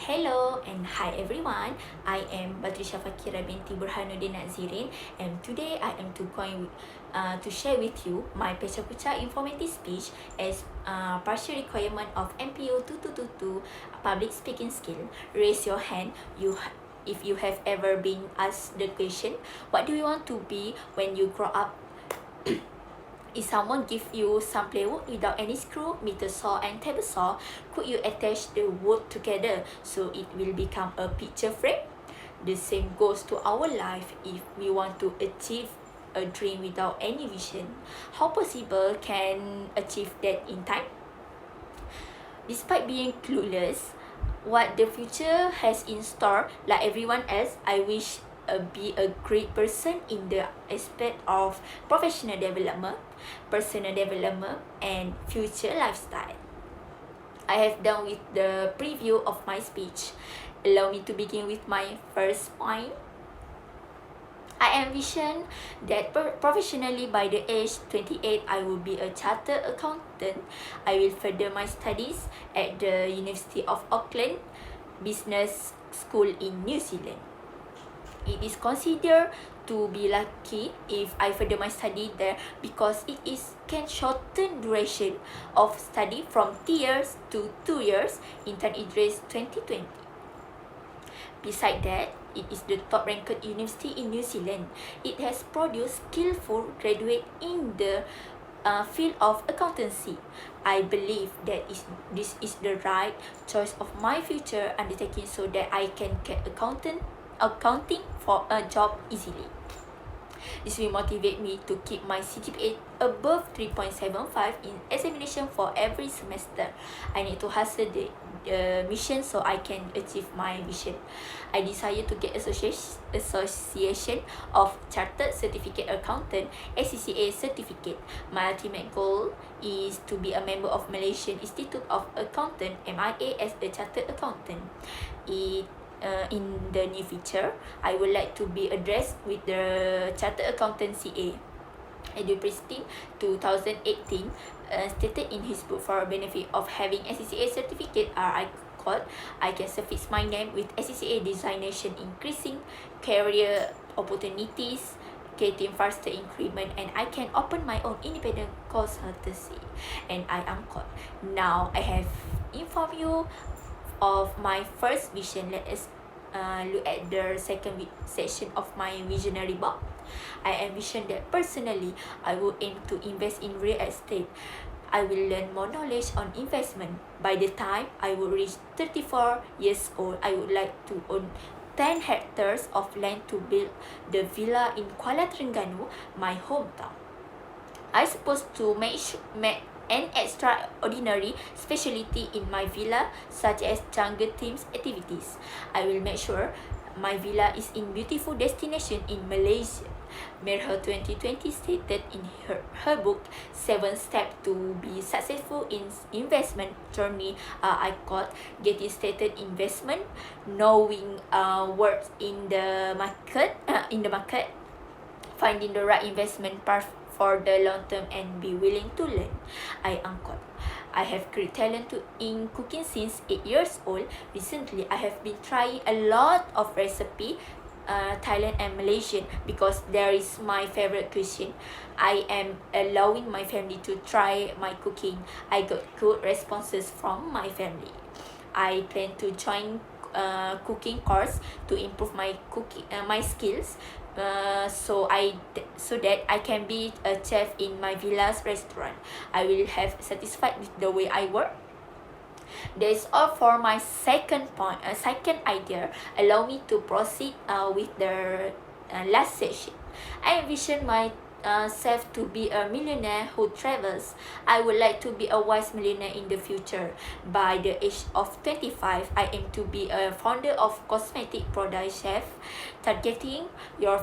Hello and hi everyone. I am Batrisha Fakira binti Burhanuddin Nazirin, and today I am to share with you my Pecha Kucha informative speech as partial requirement of MPO 2222 public speaking skill. Raise your hand if you have ever been asked the question, what do you want to be when you grow up? If someone give you some plywood without any screw, meter saw and table saw, could you attach the wood together so it will become a picture frame? The same goes to our life. If we want to achieve a dream without any vision, how possible can achieve that in time? Despite being clueless what the future has in store, like everyone else, I wish be a great person in the aspect of professional development, personal development, and future lifestyle. I have done with the preview of my speech. Allow me to begin with my first point. I envision that professionally by the age 28, I will be a chartered accountant. I will further my studies at the University of Auckland Business School in New Zealand. It is considered to be lucky if I further my study there because can shorten duration of study from 3 years to 2 years in Tan Idris 2020. Besides that, it is the top-ranked university in New Zealand. It has produced skillful graduates in the field of accountancy. I believe that this is the right choice of my future undertaking so that I can get accounting for a job easily. This will motivate me to keep my CGPA above 3.75 in examination for every semester. I need to hustle the mission so I can achieve my vision. I desire to get Association of Chartered Certificate Accountant ACCA certificate. My ultimate goal is to be a member of Malaysian Institute of Accountant MIA as a chartered accountant. In the near future, I would like to be addressed with the Chartered Accountant CA. Edu Pristin 2018 stated in his book, for benefit of having SCCA certificate I can suffix my name with SCCA designation, increasing career opportunities, getting faster increment, and I can open my own independent consultancy. And I unquote. Now I have informed you of my first vision. Let us look at the second section of my visionary box. I envision that personally, I will aim to invest in real estate. I will learn more knowledge on investment. By the time I will reach 34 years old, I would like to own 10 hectares of land to build the villa in Kuala Terengganu, my hometown. I suppose to make an extraordinary specialty in my villa, such as jungle themes activities. I will make sure my villa is in beautiful destination in Malaysia. Merher 2020 stated in her book 7 Steps to be Successful in Investment Journey, I quote, getting started investment, knowing words in the market, finding the right investment path for the long term, and be willing to learn, I unquote. I have great talent in cooking since 8 years old. Recently, I have been trying a lot of recipe, Thailand and Malaysian, because there is my favorite cuisine. I am allowing my family to try my cooking. I got good responses from my family. I plan to join cooking course to improve my my skills, so that I can be a chef in my villa's restaurant. I will have satisfied with the way I work. That's all for my second point. Second idea. Allow me to proceed with the last section. I envision my self to be a millionaire who travels. I would like to be a wise millionaire in the future. By the age of 25, I aim to be a founder of cosmetic product chef, targeting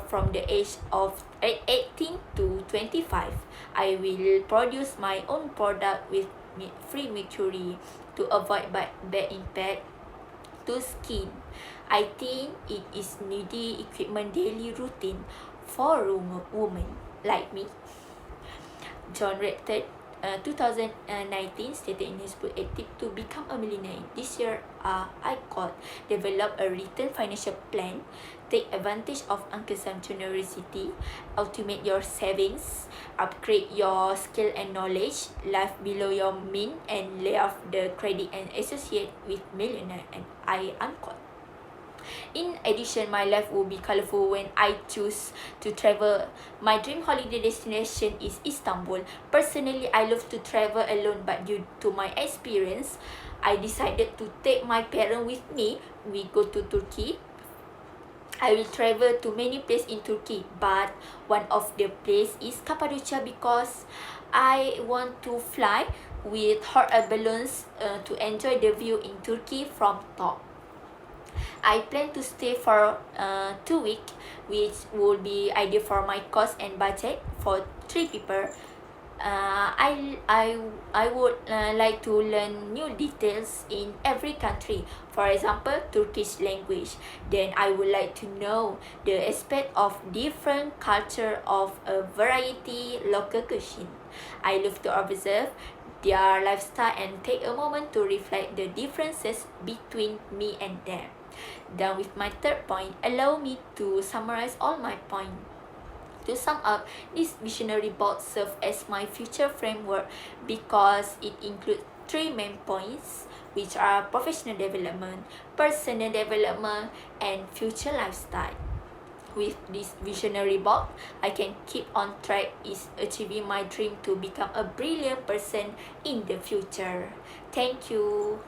from the age of 18 to 25. I will produce my own product with free mercury to avoid bad impact to skin. I think it is needy equipment daily routine for women like me. John Redford 2019 stated in his book A Tip to Become a Millionaire. This year, I got develop a written financial plan, take advantage of Uncle Sam Generosity, automate your savings, upgrade your skill and knowledge, life below your mean, and lay off the credit and associate with millionaire. And I unquote. In addition, my life will be colorful when I choose to travel. My dream holiday destination is Istanbul. Personally, I love to travel alone, but due to my experience, I decided to take my parents with me. We go to Turkey. I will travel to many places in Turkey, but one of the place is Cappadocia because I want to fly with hot air balloons to enjoy the view in Turkey from top. I plan to stay for 2 weeks, which will be ideal for my cost and budget for 3 people. I would like to learn new details in every country. For example, Turkish language. Then I would like to know the aspect of different culture of a variety local cuisine. I love to observe their lifestyle and take a moment to reflect the differences between me and them. Done with my third point, allow me to summarize all my points. To sum up, this visionary board serves as my future framework because it includes 3 main points, which are professional development, personal development, and future lifestyle. With this visionary board, I can keep on track is achieving my dream to become a brilliant person in the future. Thank you.